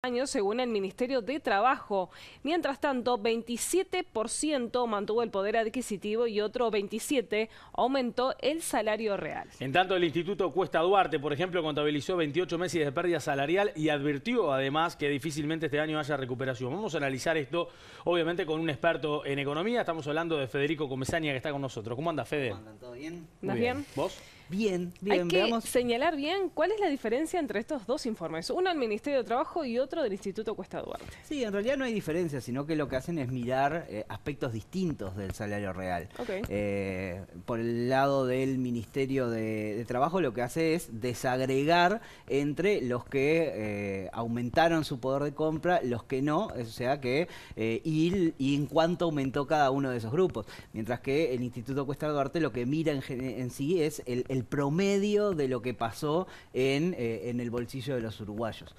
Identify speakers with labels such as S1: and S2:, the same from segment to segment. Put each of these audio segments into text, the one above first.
S1: años, según el Ministerio de Trabajo. Mientras tanto, 27% mantuvo el poder adquisitivo y otro 27% aumentó el salario real.
S2: En tanto, el Instituto Cuesta Duarte, por ejemplo, contabilizó 28 meses de pérdida salarial y advirtió además que difícilmente este año haya recuperación. Vamos a analizar esto, obviamente, con un experto en economía. Estamos hablando de Federico Comesaña, que está con nosotros. ¿Cómo anda, Fede?
S3: ¿Cómo andan? ¿Todo bien?
S1: ¿Andas bien?
S2: ¿Vos?
S3: Bien, bien.
S1: Hay que señalar bien cuál es la diferencia entre estos dos informes. Uno del Ministerio de Trabajo y otro del Instituto Cuesta Duarte.
S3: Sí, en realidad no hay diferencia, sino que lo que hacen es mirar aspectos distintos del salario real.
S1: Okay.
S3: Por el lado del Ministerio de Trabajo lo que hace es desagregar entre los que aumentaron su poder de compra, los que no, o sea que y en cuánto aumentó cada uno de esos grupos. Mientras que el Instituto Cuesta Duarte lo que mira en sí es el promedio de lo que pasó en el bolsillo de los uruguayos.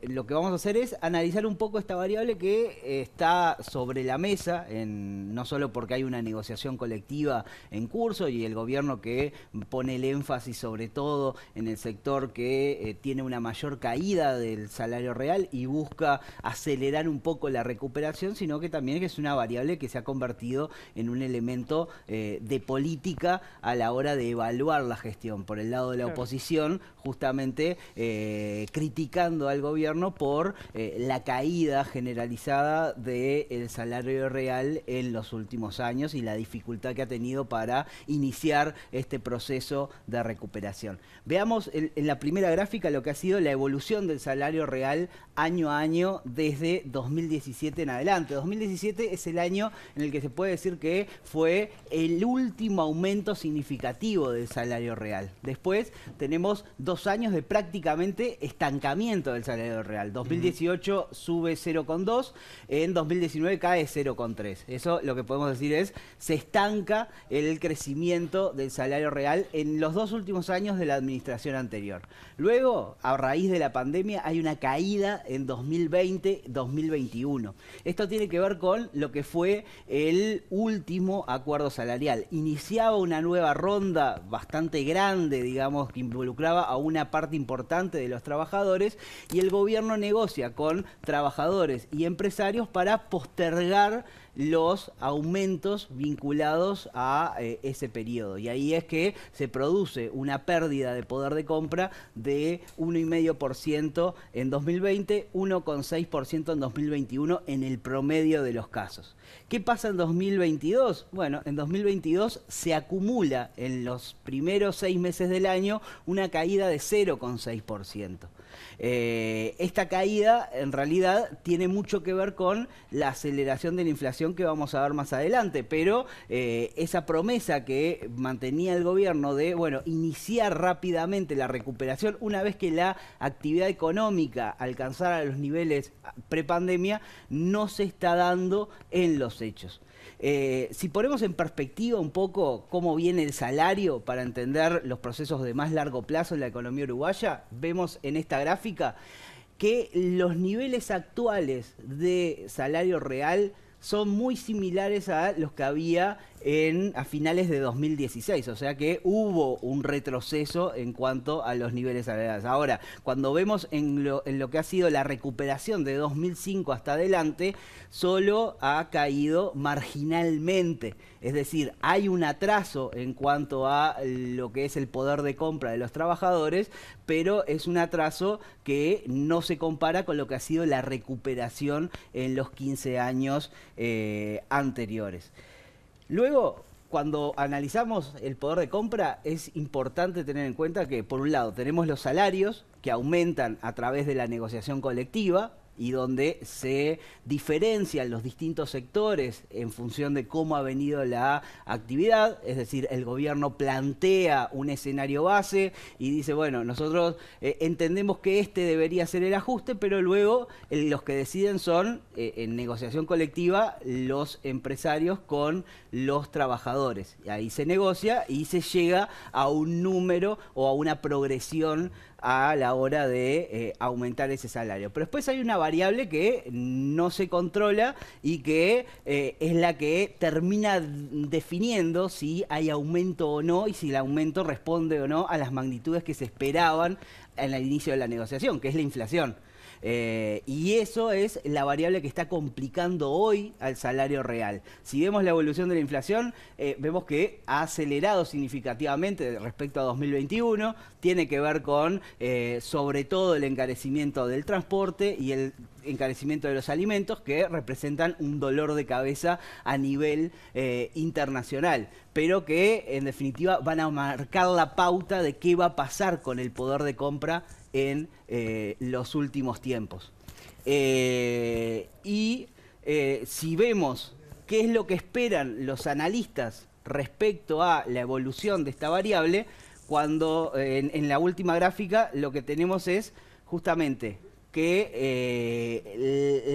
S3: Lo que vamos a hacer es analizar un poco esta variable que está sobre la mesa, no solo porque hay una negociación colectiva en curso y el gobierno que pone el énfasis sobre todo en el sector que tiene una mayor caída del salario real y busca acelerar un poco la recuperación, sino que también es una variable que se ha convertido en un elemento de política a la hora de evaluar la gestión. Por el lado de la oposición, justamente criticando al gobierno por la caída generalizada del salario real en los últimos años y la dificultad que ha tenido para iniciar este proceso de recuperación. Veamos en la primera gráfica lo que ha sido la evolución del salario real año a año desde 2017 en adelante. 2017 es el año en el que se puede decir que fue el último aumento significativo del salario real. Después tenemos 2 años de prácticamente estancamiento del salario real. 2018 sube 0,2, en 2019 cae 0,3. Eso lo que podemos decir es, se estanca el crecimiento del salario real en los 2 últimos años de la administración anterior. Luego, a raíz de la pandemia, hay una caída en 2020-2021. Esto tiene que ver con lo que fue el último acuerdo salarial. Iniciaba una nueva ronda bastante grande, digamos, que involucraba a una parte importante de los trabajadores y el gobierno negocia con trabajadores y empresarios para postergar los aumentos vinculados a ese periodo. Y ahí es que se produce una pérdida de poder de compra de 1,5% en 2020, 1,6% en 2021 en el promedio de los casos. ¿Qué pasa en 2022? Bueno, en 2022 se acumula en los primeros 6 meses del año una caída de 0,6%. Esta caída en realidad tiene mucho que ver con la aceleración de la inflación que vamos a ver más adelante, pero esa promesa que mantenía el gobierno de, bueno, iniciar rápidamente la recuperación una vez que la actividad económica alcanzara los niveles prepandemia, no se está dando en los hechos. Si ponemos en perspectiva un poco cómo viene el salario para entender los procesos de más largo plazo en la economía uruguaya, vemos en esta gráfica que los niveles actuales de salario real son muy similares a los que había a finales de 2016, o sea que hubo un retroceso en cuanto a los niveles salariales. Ahora, cuando vemos en lo que ha sido la recuperación de 2005 hasta adelante, solo ha caído marginalmente, es decir, hay un atraso en cuanto a lo que es el poder de compra de los trabajadores, pero es un atraso que no se compara con lo que ha sido la recuperación en los 15 años anteriores. Luego, cuando analizamos el poder de compra, es importante tener en cuenta que, por un lado, tenemos los salarios que aumentan a través de la negociación colectiva y donde se diferencian los distintos sectores en función de cómo ha venido la actividad, es decir, el gobierno plantea un escenario base y dice, bueno, nosotros entendemos que este debería ser el ajuste, pero luego los que deciden son, en negociación colectiva, los empresarios con los trabajadores. Y ahí se negocia y se llega a un número o a una progresión a la hora de aumentar ese salario. Pero después hay una variable que no se controla y que es la que termina definiendo si hay aumento o no y si el aumento responde o no a las magnitudes que se esperaban en el inicio de la negociación, que es la inflación. Y eso es la variable que está complicando hoy al salario real. Si vemos la evolución de la inflación, vemos que ha acelerado significativamente respecto a 2021. Tiene que ver con, sobre todo, el encarecimiento del transporte y el encarecimiento de los alimentos, que representan un dolor de cabeza a nivel internacional, pero que en definitiva van a marcar la pauta de qué va a pasar con el poder de compra en los últimos tiempos. Si vemos qué es lo que esperan los analistas respecto a la evolución de esta variable, cuando en la última gráfica lo que tenemos es justamente que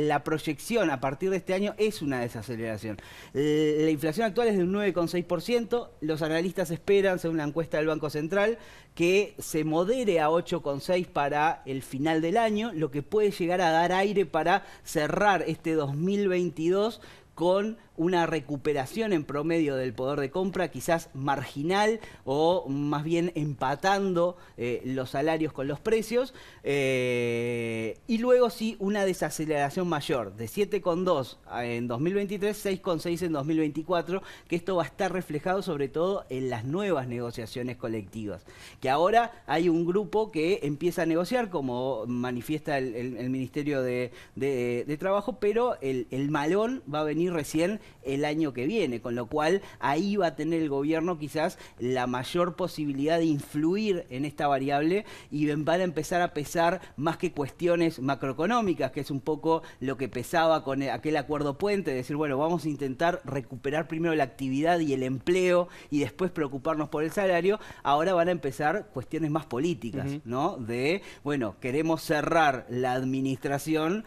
S3: la proyección a partir de este año es una desaceleración. La inflación actual es de un 9,6%. Los analistas esperan, según la encuesta del Banco Central, que se modere a 8,6% para el final del año, lo que puede llegar a dar aire para cerrar este 2022 con una recuperación en promedio del poder de compra, quizás marginal o más bien empatando los salarios con los precios, y luego sí una desaceleración mayor de 7,2 en 2023, 6,6 en 2024, que esto va a estar reflejado sobre todo en las nuevas negociaciones colectivas, que ahora hay un grupo que empieza a negociar, como manifiesta el Ministerio de Trabajo, pero el malón va a venir recién el año que viene, con lo cual ahí va a tener el gobierno quizás la mayor posibilidad de influir en esta variable y van a empezar a pesar más que cuestiones macroeconómicas, que es un poco lo que pesaba con aquel acuerdo puente, de decir, bueno, vamos a intentar recuperar primero la actividad y el empleo y después preocuparnos por el salario. Ahora van a empezar cuestiones más políticas, ¿no? De, bueno, queremos cerrar la administración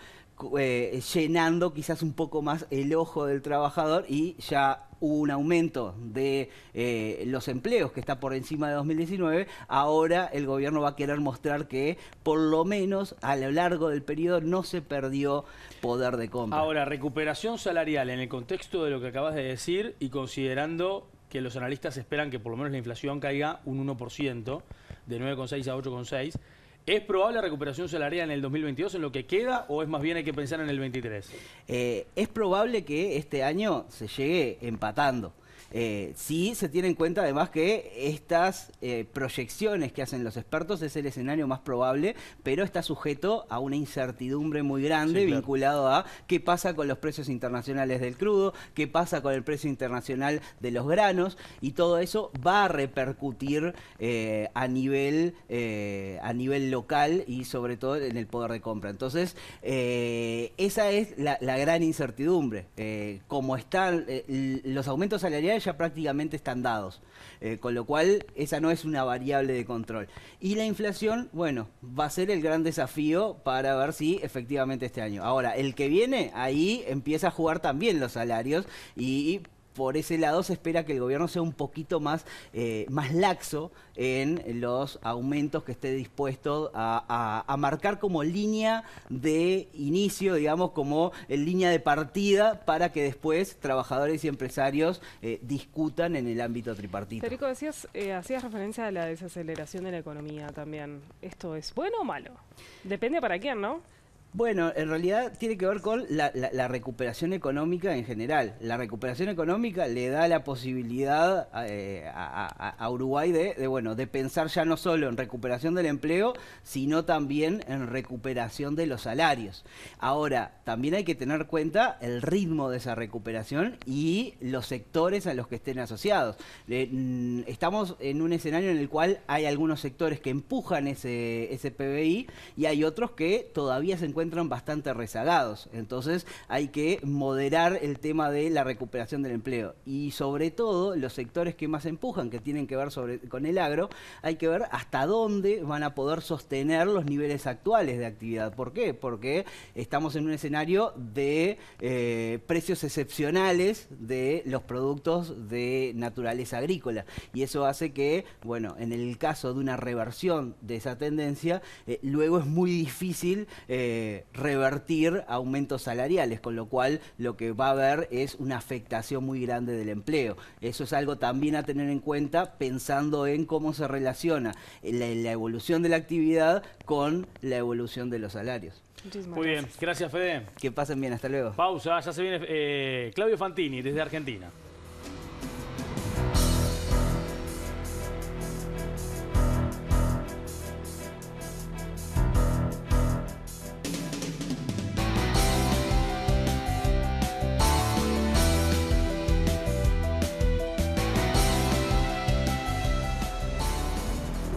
S3: llenando quizás un poco más el ojo del trabajador, y ya hubo un aumento de los empleos que está por encima de 2019, ahora el gobierno va a querer mostrar que por lo menos a lo largo del periodo no se perdió poder de compra.
S2: Ahora, recuperación salarial en el contexto de lo que acabas de decir y considerando que los analistas esperan que por lo menos la inflación caiga un 1%, de 9,6 a 8,6, ¿es probable la recuperación salarial en el 2022 en lo que queda o es más bien hay que pensar en el 23?
S3: Es probable que este año se llegue empatando. Sí se tiene en cuenta además que estas proyecciones que hacen los expertos es el escenario más probable, pero está sujeto a una incertidumbre muy grande, sí, claro, vinculado a qué pasa con los precios internacionales del crudo, qué pasa con el precio internacional de los granos, y todo eso va a repercutir a nivel local y sobre todo en el poder de compra. Entonces, esa es la gran incertidumbre. Como están los aumentos salariales ya prácticamente están dados, con lo cual esa no es una variable de control. Y la inflación, bueno, va a ser el gran desafío para ver si efectivamente este año. Ahora, el que viene, ahí empieza a jugar también los salarios, y por ese lado se espera que el gobierno sea un poquito más laxo en los aumentos que esté dispuesto a marcar como línea de inicio, digamos, como línea de partida, para que después trabajadores y empresarios discutan en el ámbito tripartito.
S1: Federico, hacías referencia a la desaceleración de la economía también. ¿Esto es bueno o malo? Depende para quién, ¿no?
S3: Bueno, en realidad tiene que ver con la recuperación económica en general. La recuperación económica le da la posibilidad a Uruguay de pensar ya no solo en recuperación del empleo, sino también en recuperación de los salarios. Ahora, también hay que tener en cuenta el ritmo de esa recuperación y los sectores a los que estén asociados. Estamos en un escenario en el cual hay algunos sectores que empujan ese PBI y hay otros que todavía se encuentran bastante rezagados. Entonces hay que moderar el tema de la recuperación del empleo, y sobre todo los sectores que más empujan, que tienen que ver con el agro, hay que ver hasta dónde van a poder sostener los niveles actuales de actividad. ¿Por qué? Porque estamos en un escenario de precios excepcionales de los productos de naturaleza agrícola, y eso hace que, bueno, en el caso de una reversión de esa tendencia, luego es muy difícil revertir aumentos salariales, con lo cual lo que va a haber es una afectación muy grande del empleo. Eso es algo también a tener en cuenta, pensando en cómo se relaciona la evolución de la actividad con la evolución de los salarios.
S1: Muchísimas
S2: Muy bien,
S1: gracias.
S2: gracias Fede.
S3: Que pasen bien, hasta luego.
S2: Pausa, ya se viene Claudio Fantini desde Argentina.